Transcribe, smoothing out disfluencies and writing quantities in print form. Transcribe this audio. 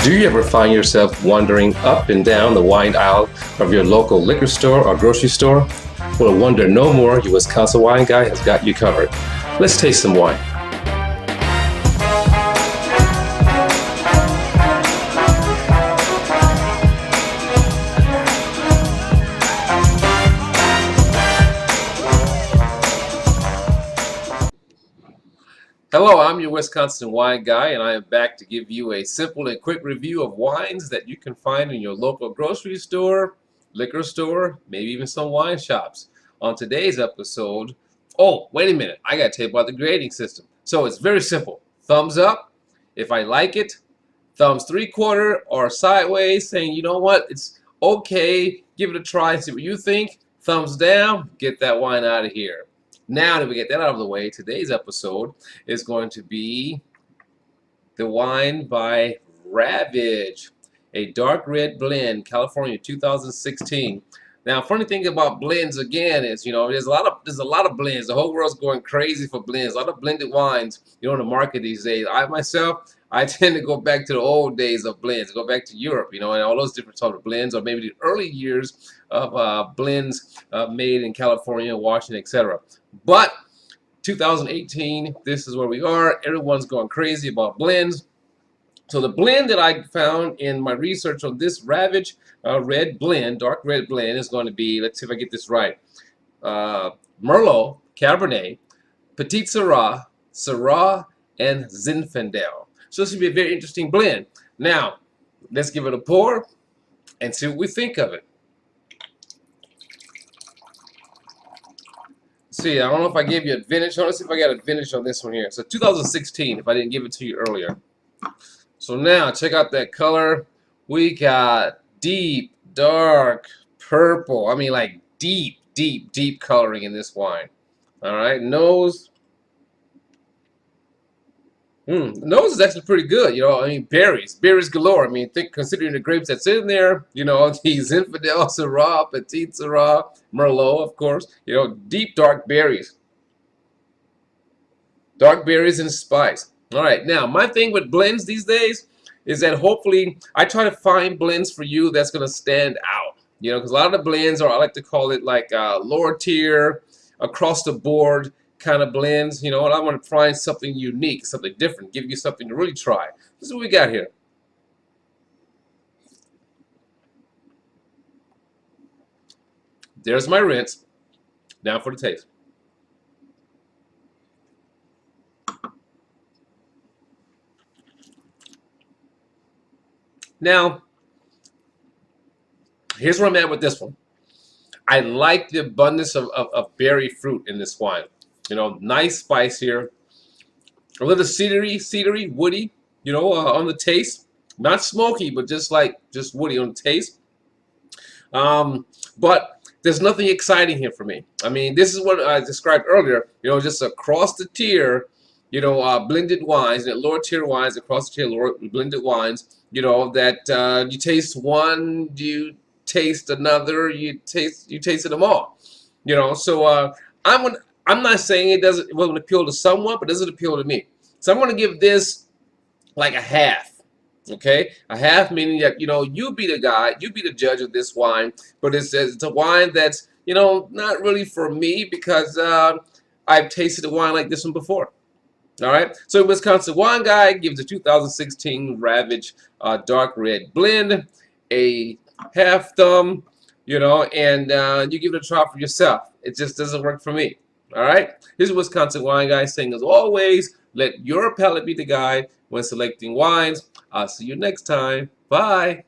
Do you ever find yourself wandering up and down the wine aisle of your local liquor store or grocery store? Well, wonder no more, your Wisconsin Wine Guy has got you covered. Let's taste some wine. Hello, I'm your Wisconsin Wine Guy, and I am back to give you a simple and quick review of wines that you can find in your local grocery store, liquor store, maybe even some wine shops. On today's episode, oh, wait a minute, I got to tell you about the grading system. So it's very simple. Thumbs up if I like it, thumbs 3/4 or sideways saying, you know what, it's okay, give it a try, see what you think. Thumbs down, get that wine out of here. Now that we get that out of the way, today's episode is going to be the wine by Ravage, a dark red blend, California 2016. Now, funny thing about blends again is, there's a lot of blends. The whole world's going crazy for blends. A lot of blended wines, in the market these days. I tend to go back to the old days of blends, go back to Europe, and all those different sort of blends, or maybe the early years of blends made in California, Washington, etc. But 2018, this is where we are. Everyone's going crazy about blends. So the blend that I found in my research on this Ravage red blend, dark red blend, is going to be, let's see if I get this right, Merlot, Cabernet, Petit Syrah, Syrah, and Zinfandel. So this should be a very interesting blend. Now, let's give it a pour and see what we think of it. See, I don't know if I gave you a vintage. Let's see if I got a vintage on this one here. So 2016, if I didn't give it to you earlier. So now, check out that color. We got deep, dark purple. I mean, like deep, deep, deep coloring in this wine. All right, nose. Nose is actually pretty good, I mean, berries galore. I mean, considering the grapes that's in there, the Zinfandel, Syrah, Petit Syrah, Merlot, of course, deep dark berries and spice. All right, now my thing with blends these days is that hopefully I try to find blends for you that's going to stand out, because a lot of the blends are, I like to call it like lower tier, across the board kind of blends, and I want to find something unique, something different, give you something to really try. This is what we got here. There's my rinse. Now for the taste. Now, here's where I'm at with this one. I like the abundance of berry fruit in this wine. Nice spice here. A little cedary, woody, on the taste. Not smoky, but just woody on the taste. But there's nothing exciting here for me. I mean, this is what I described earlier, just across the tier, blended wines, lower tier wines, across the tier, lower blended wines, that you taste one, you taste another, you tasted them all. So I'm not saying it won't appeal to someone, but it doesn't appeal to me. So I'm going to give this like a half. Okay, a half meaning that you be the guy, you be the judge of this wine, but it's a wine that's not really for me because I've tasted a wine like this one before. All right, so Wisconsin Wine Guy gives the 2016 Ravage dark red blend a half thumb, and you give it a try for yourself. It just doesn't work for me. All right, here's a Wisconsin Wine Guy saying, as always, let your palate be the guide when selecting wines. I'll see you next time. Bye.